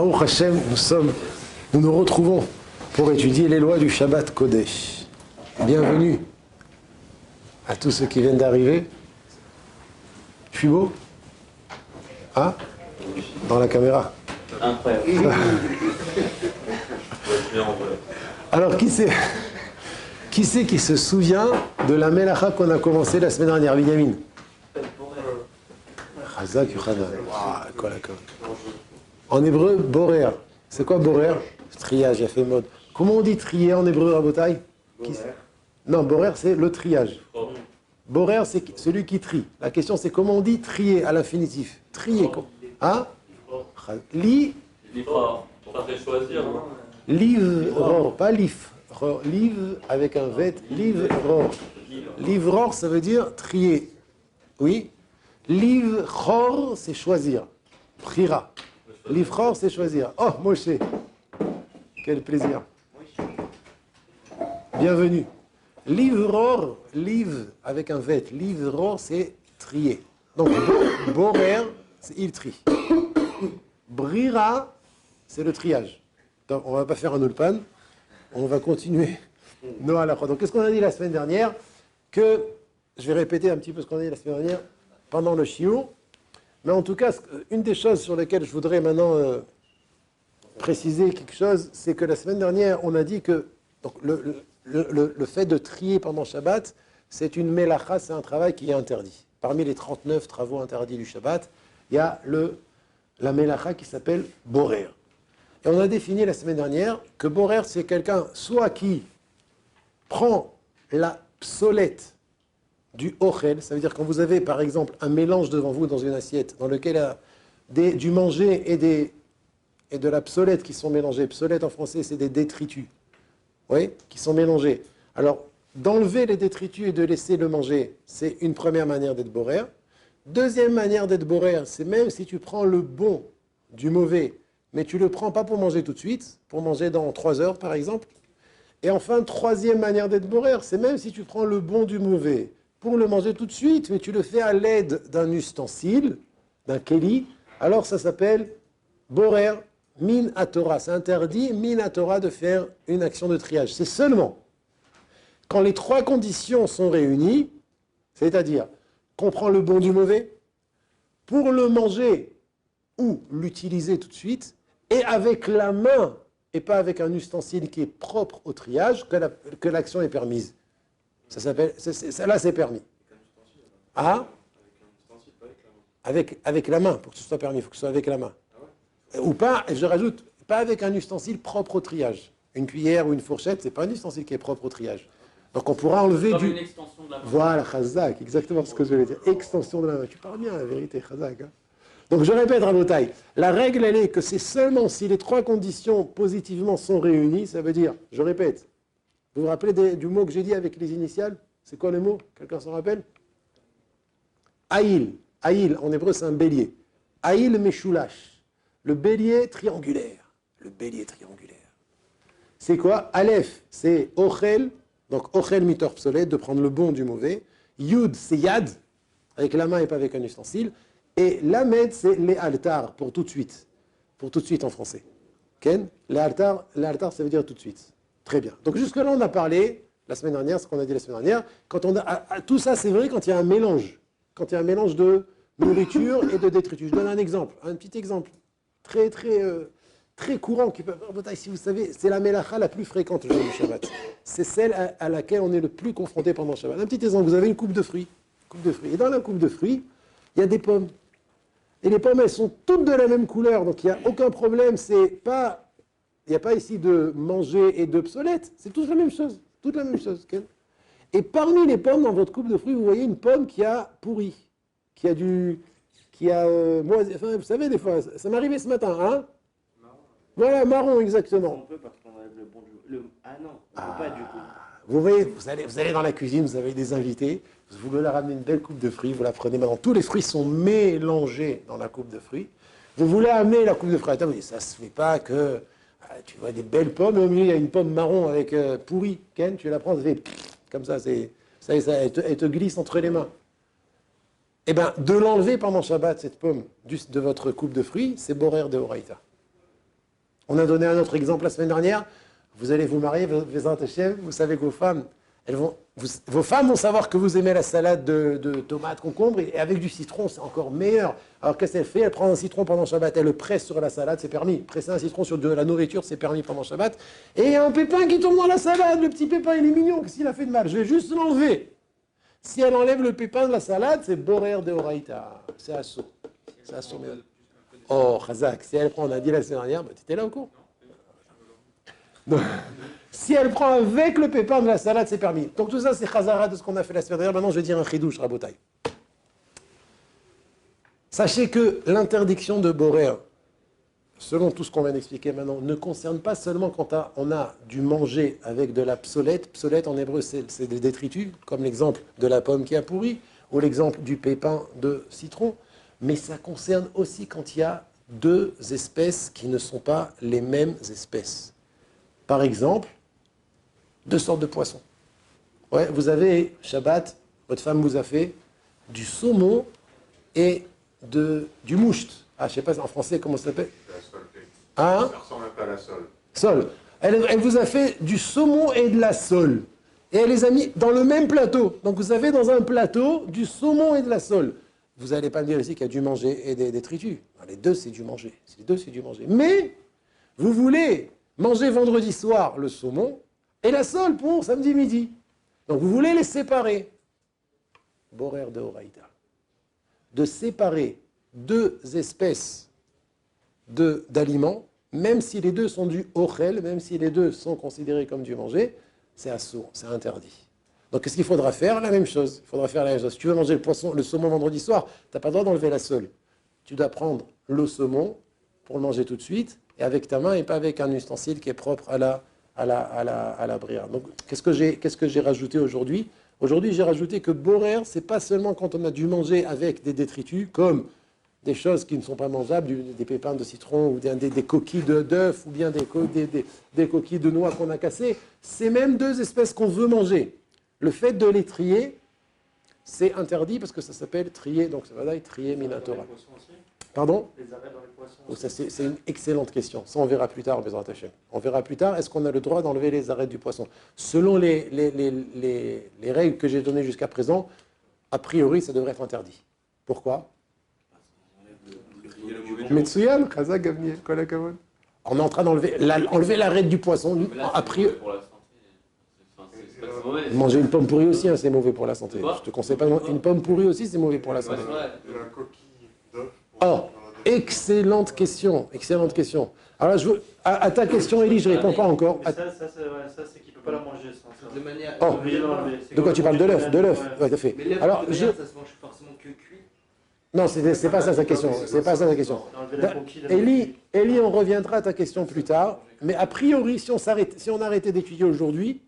Baruch Hashem, nous nous retrouvons pour étudier les lois du Shabbat Kodesh. Bienvenue à tous ceux qui viennent d'arriver. Je suis beau? Ah? Dans la caméra. Incroyable. Alors, qui c'est qui se souvient de la Melacha qu'on a commencé la semaine dernière, Binyamin? Chazak Yochanan. En hébreu, borer. C'est quoi borer? Triage, il a fait mode. Comment on dit trier en hébreu, Rabotai? Non, borer, c'est le triage. Borer, c'est celui qui trie. La question, c'est comment on dit trier à l'infinitif? Trier. Hein? Livror. Ça fait choisir. Livror, pas lif. Liv avec un vet. Livror. Livror, ça veut dire trier. Oui. Livror, c'est choisir. Prira. Livror, c'est choisir. Oh, Moshe. Quel plaisir. Bienvenue. Livror, liv avec un vet. Livror, c'est trier. Donc, borer, c'est il trie. Brira, c'est le triage. Donc, on ne va pas faire un ulpan. On va continuer. Donc, qu'est-ce qu'on a dit la semaine dernière? Je vais répéter un petit peu ce qu'on a dit la semaine dernière pendant le shiur. Mais en tout cas, une des choses sur lesquelles je voudrais maintenant préciser quelque chose, c'est que la semaine dernière, on a dit que donc, le fait de trier pendant Shabbat, c'est une melacha, c'est un travail qui est interdit. Parmi les 39 travaux interdits du Shabbat, il y a la melacha qui s'appelle borer. Et on a défini la semaine dernière que borer, c'est quelqu'un soit qui prend la psolette du ochel, ça veut dire quand vous avez par exemple un mélange devant vous dans une assiette dans lequel il y a du manger et de la psolette qui sont mélangés. Psolette en français, c'est des détritus, oui, qui sont mélangés. Alors, d'enlever les détritus et de laisser le manger, c'est une première manière d'être borer. Deuxième manière d'être borer, c'est même si tu prends le bon du mauvais, mais tu ne le prends pas pour manger tout de suite, pour manger dans 3 heures par exemple. Et enfin, troisième manière d'être borer, c'est même si tu prends le bon du mauvais, pour le manger tout de suite, mais tu le fais à l'aide d'un ustensile, d'un keli, alors ça s'appelle borer min haTorah. C'est interdit, min haTorah, de faire une action de triage. C'est seulement quand les 3 conditions sont réunies, c'est-à-dire qu'on prend le bon du mauvais, pour le manger ou l'utiliser tout de suite, et avec la main, et pas avec un ustensile qui est propre au triage, que l'action est permise. Ça s'appelle, là c'est permis. Ah? Avec la main, pour que ce soit permis, il faut que ce soit avec la main. Ou pas, et je rajoute, pas avec un ustensile propre au triage. Une cuillère ou une fourchette, c'est pas un ustensile qui est propre au triage. Donc on pourra enlever comme une extension de la main. Voilà, Chazak, exactement ce que je voulais dire. Extension de la main. Tu parles bien, la vérité, Chazak. Hein. Donc je répète, Rabotai, la règle, elle est que c'est seulement si les 3 conditions positivement sont réunies, ça veut dire, je répète, vous vous rappelez du mot que j'ai dit avec les initiales? C'est quoi le mot? Quelqu'un s'en rappelle? Aïl. Aïl, en hébreu, c'est un bélier. Aïl meshulash. Le bélier triangulaire. Le bélier triangulaire. C'est quoi? Aleph, c'est ochel. Donc ochel mitor psolète, de prendre le bon du mauvais. Yud, c'est yad, avec la main et pas avec un ustensile. Et lamed, c'est les altar, pour tout de suite. Pour tout de suite en français. Ken? Les altar, ça veut dire tout de suite. Très bien. Donc jusque-là, on a parlé, la semaine dernière, ce qu'on a dit la semaine dernière, quand on a, tout ça, c'est vrai quand il y a un mélange. Quand il y a un mélange de nourriture et de détritus. Je donne un exemple, un petit exemple, très courant, qui peut, si vous savez, c'est la melacha la plus fréquente le jour du Shabbat. C'est celle à laquelle on est le plus confronté pendant le Shabbat. Un petit exemple, vous avez une coupe de fruits. Et dans la coupe de fruits, il y a des pommes. Et les pommes, elles sont toutes de la même couleur, donc il n'y a aucun problème, il n'y a pas ici de manger et d'obsolète, c'est toute la même chose. Toute la même chose. Okay. Et parmi les pommes dans votre coupe de fruits, vous voyez une pomme qui a pourri, enfin, vous savez, des fois, ça m'est arrivé ce matin, hein? Marron. Voilà, marron, exactement. On peut parce qu'on enlève le bon du... Ah non, on peut pas du coup. Vous voyez, vous allez dans la cuisine, vous avez des invités, vous voulez leur ramener une belle coupe de fruits, vous la prenez maintenant, tous les fruits sont mélangés dans la coupe de fruits. Vous voulez amener la coupe de fruits à table, ça se fait pas que... Tu vois des belles pommes, et au milieu il y a une pomme marron avec pourrie. Ken, tu la prends, ça fait comme ça, elle te glisse entre les mains. Eh bien, de l'enlever pendant Shabbat, cette pomme de votre coupe de fruits, c'est borer de Horaïta. On a donné un autre exemple la semaine dernière. Vous allez vous marier, vous savez que vos femmes vont savoir que vous aimez la salade de tomates, concombres, et avec du citron, c'est encore meilleur. Alors qu'est-ce qu'elle fait? Elle prend un citron pendant Shabbat, elle le presse sur la salade, c'est permis. Presser un citron sur de la nourriture, c'est permis pendant Shabbat. Et il y a un pépin qui tombe dans la salade, le petit pépin, il est mignon, qu'est-ce qu'il a fait de mal? Je vais juste l'enlever. Si elle enlève le pépin de la salade, c'est borer de oraïta. C'est assaut. C'est assaut. Oh, Chazak, si elle prend, on a dit la semaine dernière, tu étais là au cours? Donc, si elle prend avec le pépin de la salade, c'est permis. Donc tout ça, c'est Chazara de ce qu'on a fait la semaine dernière. Maintenant, je vais dire un chidouche, Rabotai. Sachez que l'interdiction de borer, selon tout ce qu'on vient d'expliquer maintenant, ne concerne pas seulement quand on a du manger avec de la psolète. Psolète, en hébreu, c'est des détritus, comme l'exemple de la pomme qui a pourri, ou l'exemple du pépin de citron. Mais ça concerne aussi quand il y a deux espèces qui ne sont pas les mêmes espèces. Par exemple, deux sortes de poissons. Ouais, vous avez Shabbat, votre femme vous a fait du saumon et du moucht. Ah, je ne sais pas en français comment ça s'appelle. La sole. Hein? Ça ressemble un peu à la sole. Sole. Elle vous a fait du saumon et de la sole. Et elle les a mis dans le même plateau. Donc vous avez dans un plateau du saumon et de la sole. Vous n'allez pas me dire ici qu'il y a du manger et des détritus. Les deux, c'est du manger. Les deux, c'est du manger. Mais vous voulez manger vendredi soir le saumon et la sole pour samedi midi. Donc vous voulez les séparer. Borer de Horaïta. De séparer deux espèces d'aliments, même si les deux sont du ochel, même si les deux sont considérés comme du manger, c'est assourd, c'est interdit. Donc qu'est-ce qu'il faudra faire? La même chose. Il faudra faire la même chose. Si tu veux manger le saumon vendredi soir, tu n'as pas le droit d'enlever la sole. Tu dois prendre le saumon pour le manger tout de suite, et avec ta main et pas avec un ustensile qui est propre à la bria. Donc qu'est-ce que j'ai rajouté aujourd'hui? Aujourd'hui, j'ai rajouté que borer, c'est pas seulement quand on a dû manger avec des détritus, comme des choses qui ne sont pas mangeables, des pépins de citron, ou des coquilles d'œufs, ou bien des coquilles de noix qu'on a cassées. C'est même deux espèces qu'on veut manger. Le fait de les trier, c'est interdit parce que ça s'appelle trier, donc ça va dire trier minatora. Pardon? Les arrêts dans les poissons. Oh, ça, c'est une excellente question. Ça, on verra plus tard, Bezrat Hashem. On verra plus tard, est-ce qu'on a le droit d'enlever les arêtes du poisson? Selon les règles que j'ai données jusqu'à présent, a priori, ça devrait être interdit. Pourquoi? Metsuyan, Chazak, Gavniel, Kolakavon. On est en train d'enlever l'arête du poisson. A priori. Manger une pomme pourrie aussi, hein, c'est mauvais pour la santé. Je te conseille pas. Une pomme pourrie aussi, c'est mauvais pour la santé. La coquille d'œuf. Oh, excellente question, excellente question. Alors là, à ta question, Élie, je ne réponds pas encore. Mais ça c'est qu'il ne peut pas la manger. Ça. De manière. Oh. De quoi tu parles? De l'œuf, ouais, tout à fait. Mais l'œuf, Alors, ça se mange forcément que cuit. Non, c'est pas ça sa question. C'est pas ça sa question. Élie, on reviendra à ta question plus tard. Mais a priori, si on arrêtait d'étudier aujourd'hui,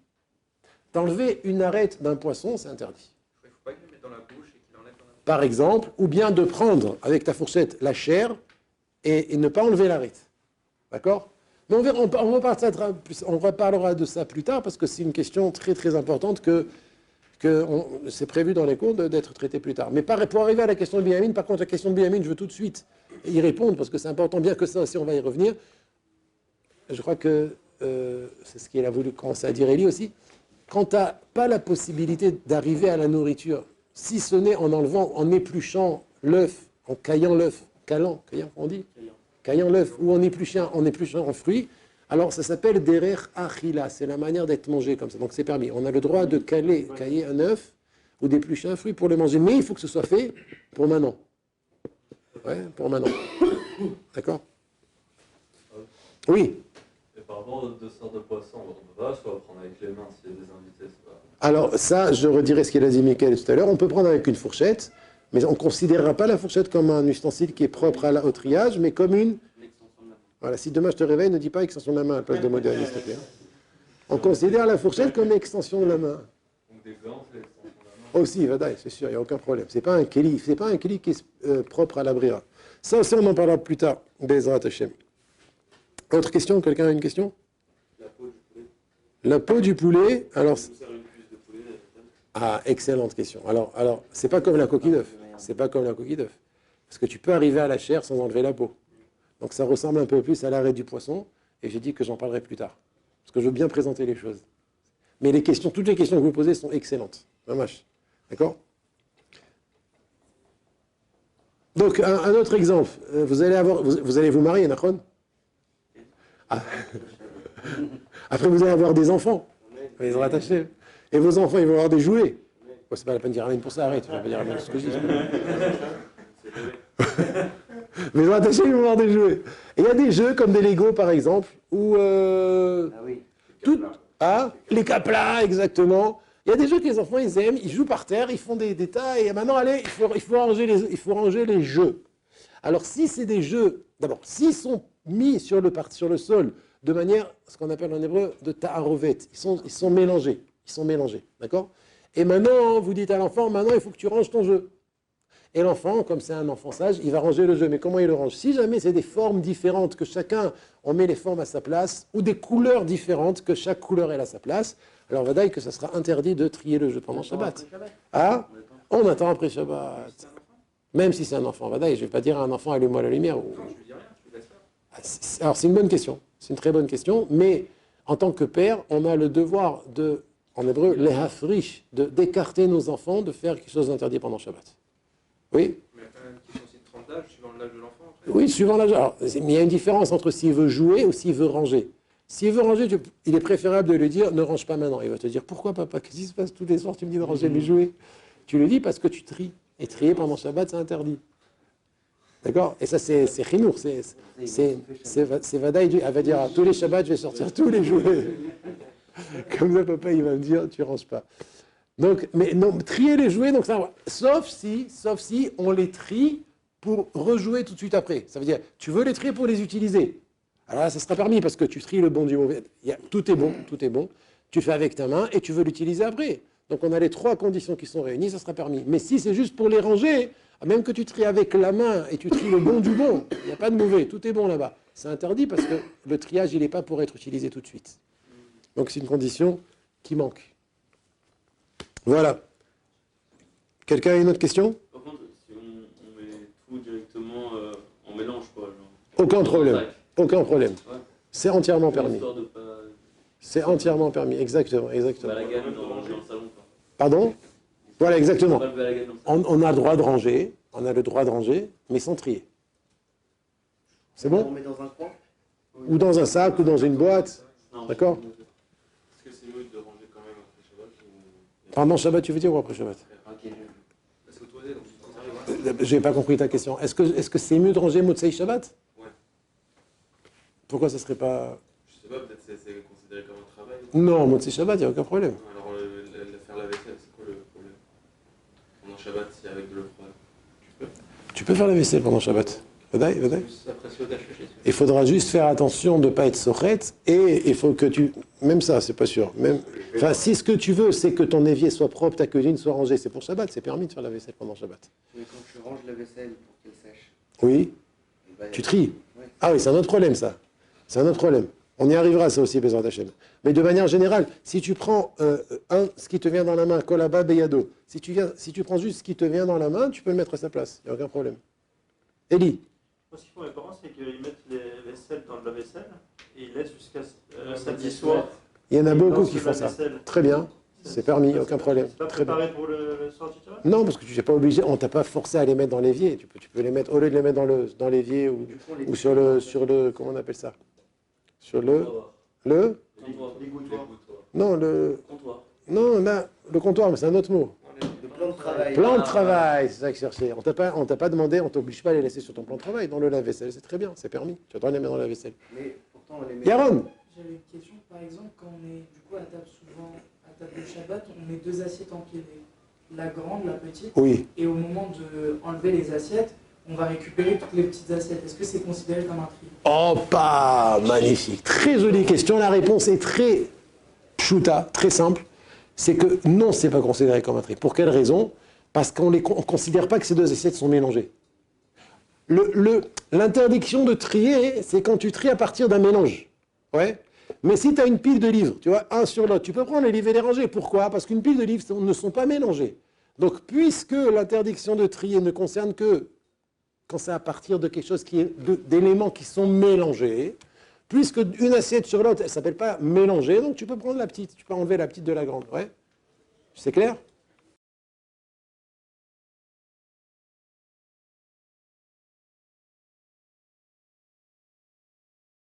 d'enlever une arête d'un poisson, c'est interdit. Il ne faut pas qu'il le mette dans la bouche et qu'il enlève dans la bouche. Par exemple, ou bien de prendre avec ta fourchette la chair et ne pas enlever l'arête. D'accord? Mais on reparlera de ça plus tard parce que c'est une question très très importante que c'est prévu dans les cours d'être traité plus tard. Mais pour arriver à la question de Binyamin, par contre, la question de Binyamin, je veux tout de suite y répondre parce que c'est important, bien que ça aussi, on va y revenir. Je crois que c'est ce qu'il a voulu commencer à dire Élie aussi. Quand tu n'as pas la possibilité d'arriver à la nourriture, si ce n'est en enlevant, en épluchant l'œuf, en caillant l'œuf, caillant, on dit, caillant l'œuf, ou en épluchant un fruit, alors ça s'appelle derer achila, c'est la manière d'être mangé comme ça, donc c'est permis. On a le droit de cailler un œuf ou d'éplucher un fruit pour le manger, mais il faut que ce soit fait pour maintenant. Ouais, pour maintenant. D'accord? Oui. Et par rapport aux deux sortes de poissons, on ne peut pas soit prendre avec les mains s'il y a des invités. Alors ça, je redirai ce qu'il a dit Michael tout à l'heure, on peut prendre avec une fourchette, mais on ne considérera pas la fourchette comme un ustensile qui est propre au triage, mais comme une... Voilà, si demain je te réveille, ne dis pas extension de la main à la place de moderne, s'il te plaît. On considère la fourchette comme extension de la main. Donc des gants, c'est l'extension de la main. Aussi, vadaï, c'est sûr, il n'y a aucun problème. C'est pas un keli qui est propre à la brira. Ça aussi, on en parlera plus tard. Bezrat Hashem. Autre question? Quelqu'un a une question? La peau du poulet, alors... Ah, excellente question. Alors, c'est pas comme la coquille d'œuf. C'est pas comme la coquille d'œuf. Parce que tu peux arriver à la chair sans enlever la peau. Donc ça ressemble un peu plus à l'arête du poisson. et j'ai dit que j'en parlerai plus tard. Parce que je veux bien présenter les choses. Mais toutes les questions que vous posez sont excellentes. Dommage. D'accord? Donc, un autre exemple. Vous allez vous marier, Nachon? Ah. Après, vous allez avoir des enfants. Ils vont rattacher. Et vos enfants, ils vont avoir des jouets. Bon, c'est pas la peine de dire amen pour ça, arrête. Tu vas pas dire amen ce que je dis. Mais ils vont rattacher, ils vont avoir des jouets. Et il y a des jeux comme des Lego, par exemple, où... les caplas, exactement. Il y a des jeux que les enfants, ils aiment, ils jouent par terre, ils font des tas, et maintenant, allez, il faut ranger les jeux. Alors, si c'est des jeux, d'abord, s'ils sont mis sur le sol de manière, ce qu'on appelle en hébreu, de ta'arovet, ils sont mélangés, d'accord? Et maintenant, vous dites à l'enfant, maintenant, il faut que tu ranges ton jeu. Et l'enfant, comme c'est un enfant sage, il va ranger le jeu. Mais comment il le range? Si jamais c'est des formes différentes, que chacun, on met les formes à sa place, ou des couleurs différentes, que chaque couleur est à sa place, alors vadaï que ça sera interdit de trier le jeu pendant Shabbat. Ah, on attend après Shabbat. Même si c'est un enfant, vadaï, je ne vais pas dire à un enfant, allume-moi la lumière. Ou... Alors c'est une bonne question, c'est une très bonne question, mais en tant que père, on a le devoir en hébreu, les hafrish, d'écarter nos enfants de faire quelque chose d'interdit pendant Shabbat. Oui? Mais il y a quand même une question aussi de tranche d'âge, suivant l'âge de l'enfant. Oui, suivant l'âge. Alors, il y a une différence entre s'il veut jouer ou s'il veut ranger. S'il veut ranger, il est préférable de lui dire ne range pas maintenant. Il va te dire pourquoi papa? Qu'est-ce qui se passe tous les soirs? Tu me dis de ranger mes jouets. Tu le dis parce que tu tries. Et trier pendant Shabbat, c'est interdit. D'accord? Et ça, c'est chinour. C'est vadaï. Elle va dire tous les Shabbats, je vais sortir tous les jouets. Comme ça, papa, il va me dire tu ranges pas. Donc, mais non, trier les jouets, donc ça, sauf si on les trie pour rejouer tout de suite après. Ça veut dire, tu veux les trier pour les utiliser. Alors là, ça sera permis parce que tu tries le bon du mauvais. Tout est bon. Tu fais avec ta main et tu veux l'utiliser après. Donc on a les 3 conditions qui sont réunies, ça sera permis. Mais si c'est juste pour les ranger, même que tu tries avec la main et tu tries le bon du bon, il n'y a pas de mauvais, tout est bon là-bas. C'est interdit parce que le triage, il n'est pas pour être utilisé tout de suite. Donc c'est une condition qui manque. Voilà. Quelqu'un a une autre question? Par contre, si on met tout directement en mélange, quoi. Aucun problème. Ouais. C'est entièrement permis. Histoire de pas... C'est entièrement permis, exactement. Pas la gamme dans le salon, quoi. Pardon? Voilà, exactement. Pas lever la gamme dans le salon. On a le droit de ranger, mais sans trier. C'est bon? On met dans un coin. Ou dans un sac, ou dans une boîte. Non, D'accord? Est-ce que c'est mieux de ranger quand même après Shabbat ou... Pendant Shabbat, tu veux dire, ou après Shabbat? Parce que toi, donc, ça arrive. J'ai pas compris ta question. Est-ce que c'est mieux de ranger Motsei Shabbat? Ouais. Pourquoi ça serait pas... Je sais pas, peut-être c'est considéré comme un travail. Non, Motsei Shabbat, il n'y a aucun problème. Alors, faire la vaisselle, c'est quoi le problème? Pendant Shabbat, si avec de l'eau froide, Tu peux faire la vaisselle pendant Shabbat. Vadaï. Plus après ce que Il faudra juste faire attention de ne pas être sochet et il faut que tu... Même ça, c'est pas sûr. Enfin, si ce que tu veux, c'est que ton évier soit propre, ta cuisine soit rangée, c'est pour Shabbat, c'est permis de faire la vaisselle pendant Shabbat. Mais quand tu ranges la vaisselle pour qu'elle sèche, Oui, eh ben, tu tries. ouais. Ah oui, c'est un autre problème, ça. C'est un autre problème. On y arrivera, ça aussi, Bézard Hachem. Mais de manière générale, si tu prends ce qui te vient dans la main, kolaba beyado, si tu prends juste ce qui te vient dans la main, tu peux le mettre à sa place. Il n'y a aucun problème. Élie. Ce qu'ils font mes parents, c'est qu'ils mettent les vaisselles dans le lave-vaisselle et ils laissent jusqu'à samedi soir. Il y en a Ils beaucoup lancent qui le font ça. lave-vaisselle. Très bien. C'est permis, aucun problème. C'est pas Très bien. préparé pour le soir du travail? Non, parce que tu n'es pas obligé, on t'a pas forcé à les mettre dans l'évier. Tu peux les mettre, au lieu de les mettre dans l'évier ou sur le, comment on appelle ça? Sur le Dégouttoir. non, Comptoir. non, là, le comptoir, mais c'est un autre mot. Le plan de travail. Plan de travail, c'est ça que je cherchais. On t'a pas demandé, on t'oblige pas à les laisser sur ton plan de travail. Dans le lave-vaisselle, c'est très bien, c'est permis. Tu as le droit de les mettre dans la vaisselle. Mais pourtant, on les met. Yaron, J'avais une question, par exemple, quand on est du coup à table souvent, à table de Shabbat, on met 2 assiettes empilées. La grande, la petite, oui. et au moment de enlever les assiettes, on va récupérer toutes les petites assiettes. Est-ce que c'est considéré comme un tri? Oh, pas magnifique. Très jolie question. La réponse est très chouta, très simple. C'est que non, c'est pas considéré comme un tri. Pour quelle raison? Parce qu'on ne considère pas que ces 2 assiettes sont mélangées. L'interdiction de trier, c'est quand tu tries à partir d'un mélange. Ouais. Mais si tu as une pile de livres, tu vois, un sur l'autre, tu peux prendre les livres et les ranger. Pourquoi? Parce qu'une pile de livres ne sont pas mélangés. Donc, puisque l'interdiction de trier ne concerne que quand c'est à partir de quelque chose d'éléments qui sont mélangés, Puisque une assiette sur l'autre, elle ne s'appelle pas mélanger, donc tu peux prendre la petite, tu peux enlever la petite de la grande. Ouais. C'est clair?